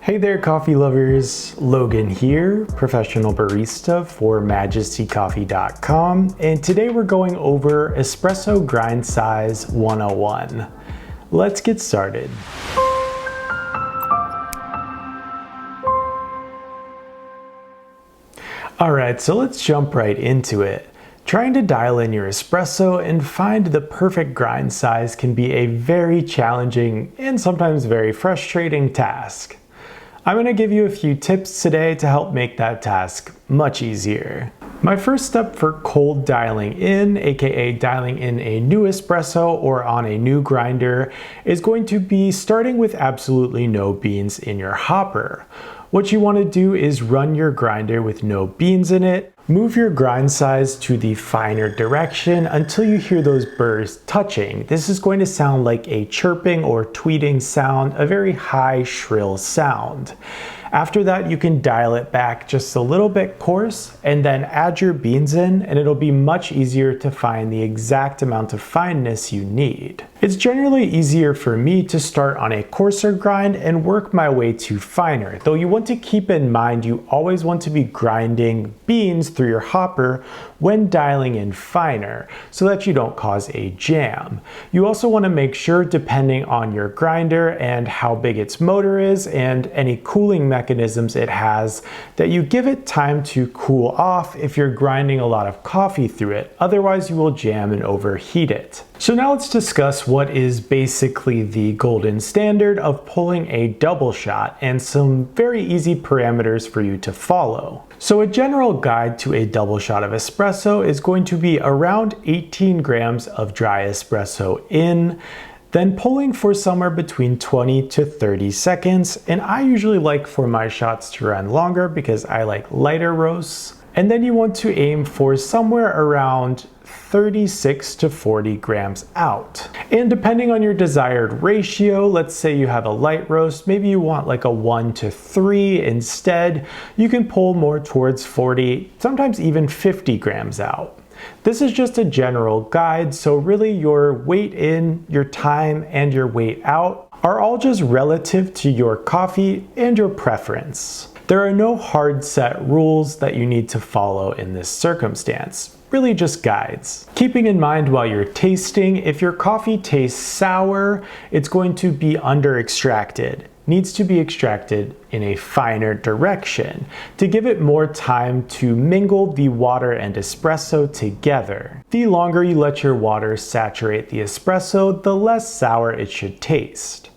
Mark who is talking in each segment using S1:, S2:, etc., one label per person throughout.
S1: Hey there, coffee lovers. Logan here, professional barista for MajestyCoffee.com, and today we're going over Espresso Grind Size 101. Let's get started. Alright, so let's jump right into it. Trying to dial in your espresso and find the perfect grind size can be a very challenging and sometimes very frustrating task. I'm going to give you a few tips today to help make that task much easier. My first step for cold dialing in, aka dialing in a new espresso or on a new grinder, is going to be starting with absolutely no beans in your hopper. What you want to do is run your grinder with no beans in it. Move your grind size to the finer direction until you hear those burrs touching. This is going to sound like a chirping or tweeting sound, a very high, shrill sound. After that, you can dial it back just a little bit coarse and then add your beans in, and it'll be much easier to find the exact amount of fineness you need. It's generally easier for me to start on a coarser grind and work my way to finer, though you want to keep in mind you always want to be grinding beans through your hopper when dialing in finer so that you don't cause a jam. You also want to make sure, depending on your grinder and how big its motor is and any cooling mechanisms it has, that you give it time to cool off if you're grinding a lot of coffee through it. Otherwise you will jam and overheat it. So now let's discuss what is basically the golden standard of pulling a double shot and some very easy parameters for you to follow. So a general guide to a double shot of espresso is going to be around 18 grams of dry espresso in, then pulling for somewhere between 20 to 30 seconds, and I usually like for my shots to run longer because I like lighter roasts. And then you want to aim for somewhere around 36 to 40 grams out. And depending on your desired ratio, let's say you have a light roast, maybe you want like a 1 to 3 instead, you can pull more towards 40, sometimes even 50 grams out. This is just a general guide, so really your weight in, your time, and your weight out are all just relative to your coffee and your preference. There are no hard set rules that you need to follow in this circumstance. Really just guides. Keeping in mind while you're tasting, if your coffee tastes sour, it's going to be under extracted. Needs to be extracted in a finer direction to give it more time to mingle the water and espresso together. The longer you let your water saturate the espresso, the less sour it should taste.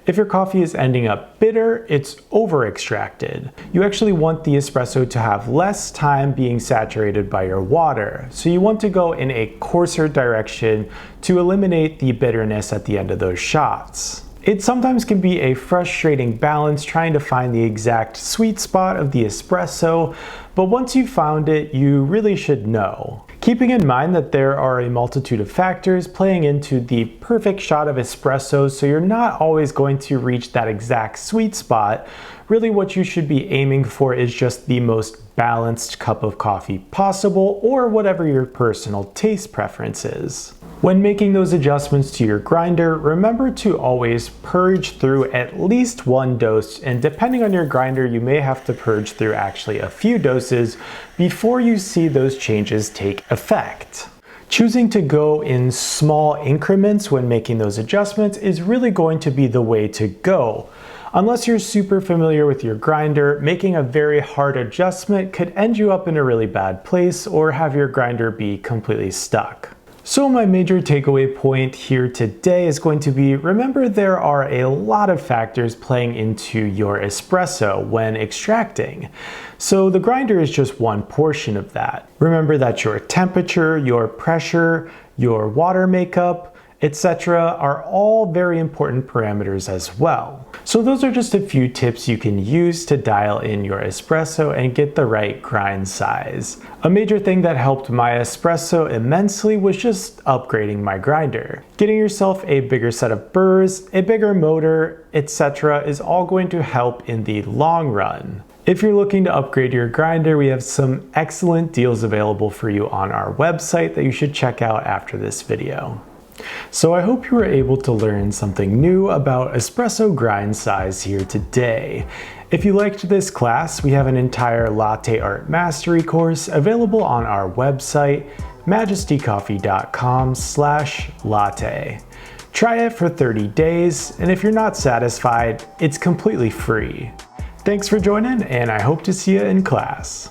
S1: If your coffee is ending up bitter, it's over-extracted. You actually want the espresso to have less time being saturated by your water, so you want to go in a coarser direction to eliminate the bitterness at the end of those shots. It sometimes can be a frustrating balance trying to find the exact sweet spot of the espresso, but once you've found it, you really should know. Keeping in mind that there are a multitude of factors playing into the perfect shot of espresso, so you're not always going to reach that exact sweet spot. Really what you should be aiming for is just the most balanced cup of coffee possible, or whatever your personal taste preference is. When making those adjustments to your grinder, remember to always purge through at least one dose, and depending on your grinder, you may have to purge through actually a few doses before you see those changes take effect. Choosing to go in small increments when making those adjustments is really going to be the way to go. Unless you're super familiar with your grinder, making a very hard adjustment could end you up in a really bad place or have your grinder be completely stuck. So my major takeaway point here today is going to be, remember there are a lot of factors playing into your espresso when extracting. So the grinder is just one portion of that. Remember that your temperature, your pressure, your water makeup, etc. are all very important parameters as well. So those are just a few tips you can use to dial in your espresso and get the right grind size. A major thing that helped my espresso immensely was just upgrading my grinder. Getting yourself a bigger set of burrs, a bigger motor, etc. is all going to help in the long run. If you're looking to upgrade your grinder, we have some excellent deals available for you on our website that you should check out after this video. So I hope you were able to learn something new about espresso grind size here today. If you liked this class, we have an entire Latte Art Mastery course available on our website, majestycoffee.com/latte. Try it for 30 days, and if you're not satisfied, it's completely free. Thanks for joining, and I hope to see you in class.